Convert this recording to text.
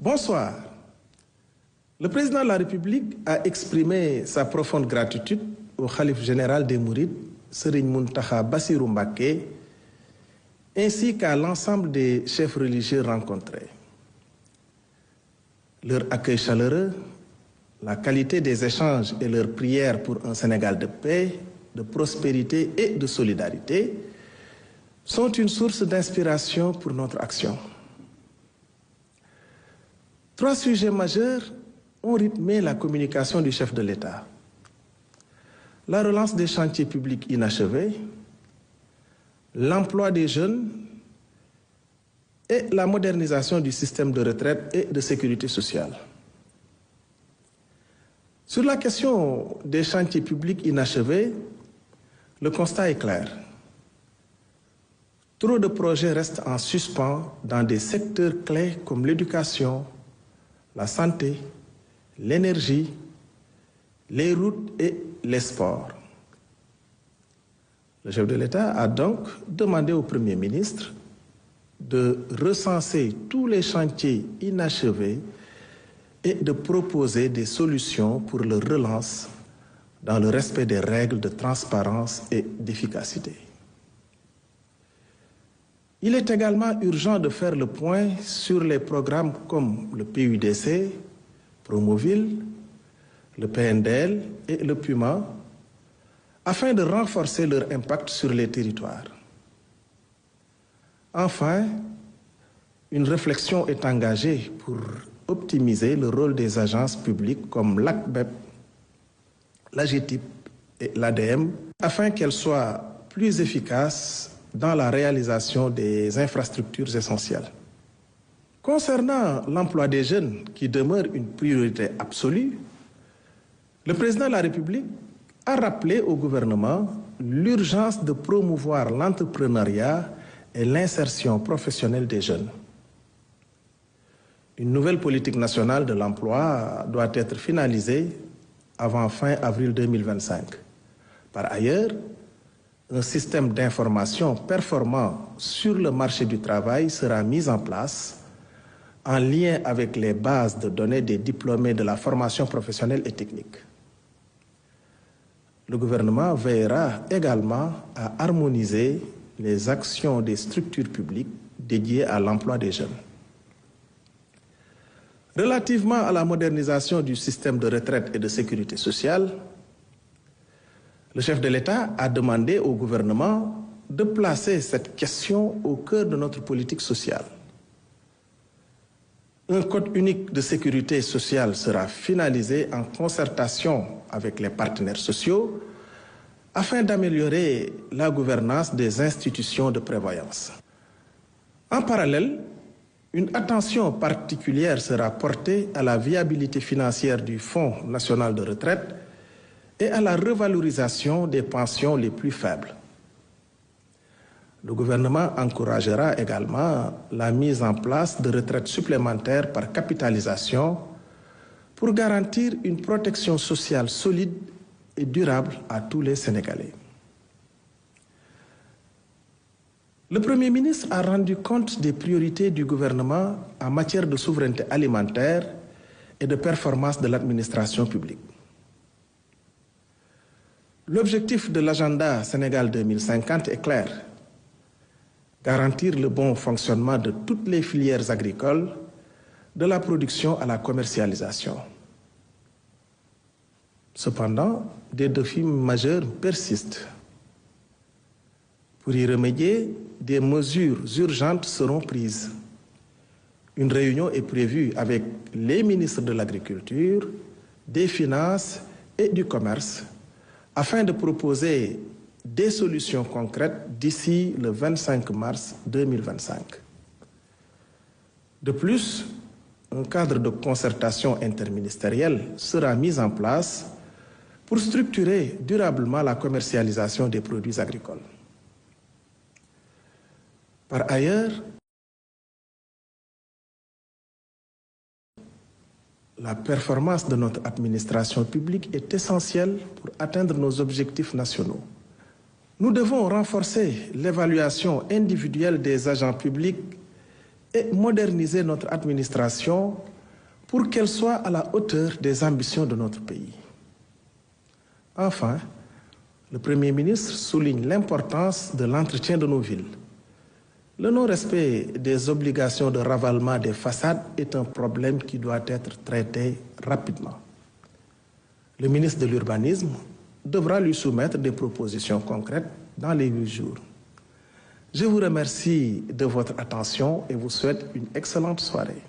Bonsoir. Le président de la République a exprimé sa profonde gratitude au khalife général des Mourides, Serigne Mountakha Bassirou Mbacké, ainsi qu'à l'ensemble des chefs religieux rencontrés. Leur accueil chaleureux, la qualité des échanges et leurs prières pour un Sénégal de paix, de prospérité et de solidarité sont une source d'inspiration pour notre action. 3 sujets majeurs ont rythmé la communication du chef de l'État. La relance des chantiers publics inachevés, l'emploi des jeunes et la modernisation du système de retraite et de sécurité sociale. Sur la question des chantiers publics inachevés, le constat est clair. Trop de projets restent en suspens dans des secteurs clés comme l'éducation, la santé, l'énergie, les routes et les sports. Le chef de l'État a donc demandé au Premier ministre de recenser tous les chantiers inachevés et de proposer des solutions pour leur relance dans le respect des règles de transparence et d'efficacité. Il est également urgent de faire le point sur les programmes comme le PUDC, Promoville, le PNDL et le PUMA, afin de renforcer leur impact sur les territoires. Enfin, une réflexion est engagée pour optimiser le rôle des agences publiques comme l'ACBEP, l'AGETIP et l'ADM, afin qu'elles soient plus efficaces dans la réalisation des infrastructures essentielles. Concernant l'emploi des jeunes, qui demeure une priorité absolue, le président de la République a rappelé au gouvernement l'urgence de promouvoir l'entrepreneuriat et l'insertion professionnelle des jeunes. Une nouvelle politique nationale de l'emploi doit être finalisée avant fin avril 2025. Par ailleurs, un système d'information performant sur le marché du travail sera mis en place en lien avec les bases de données des diplômés de la formation professionnelle et technique. Le gouvernement veillera également à harmoniser les actions des structures publiques dédiées à l'emploi des jeunes. Relativement à la modernisation du système de retraite et de sécurité sociale, le chef de l'État a demandé au gouvernement de placer cette question au cœur de notre politique sociale. Un code unique de sécurité sociale sera finalisé en concertation avec les partenaires sociaux afin d'améliorer la gouvernance des institutions de prévoyance. En parallèle, une attention particulière sera portée à la viabilité financière du Fonds national de retraite et à la revalorisation des pensions les plus faibles. Le gouvernement encouragera également la mise en place de retraites supplémentaires par capitalisation pour garantir une protection sociale solide et durable à tous les Sénégalais. Le Premier ministre a rendu compte des priorités du gouvernement en matière de souveraineté alimentaire et de performance de l'administration publique. L'objectif de l'agenda Sénégal 2050 est clair. Garantir le bon fonctionnement de toutes les filières agricoles, de la production à la commercialisation. Cependant, des défis majeurs persistent. Pour y remédier, des mesures urgentes seront prises. Une réunion est prévue avec les ministres de l'Agriculture, des Finances et du Commerce afin de proposer des solutions concrètes d'ici le 25 mars 2025. De plus, un cadre de concertation interministérielle sera mis en place pour structurer durablement la commercialisation des produits agricoles. Par ailleurs, la performance de notre administration publique est essentielle pour atteindre nos objectifs nationaux. Nous devons renforcer l'évaluation individuelle des agents publics et moderniser notre administration pour qu'elle soit à la hauteur des ambitions de notre pays. Enfin, le Premier ministre souligne l'importance de l'entretien de nos villes. Le non-respect des obligations de ravalement des façades est un problème qui doit être traité rapidement. Le ministre de l'Urbanisme devra lui soumettre des propositions concrètes dans les 8 jours. Je vous remercie de votre attention et vous souhaite une excellente soirée.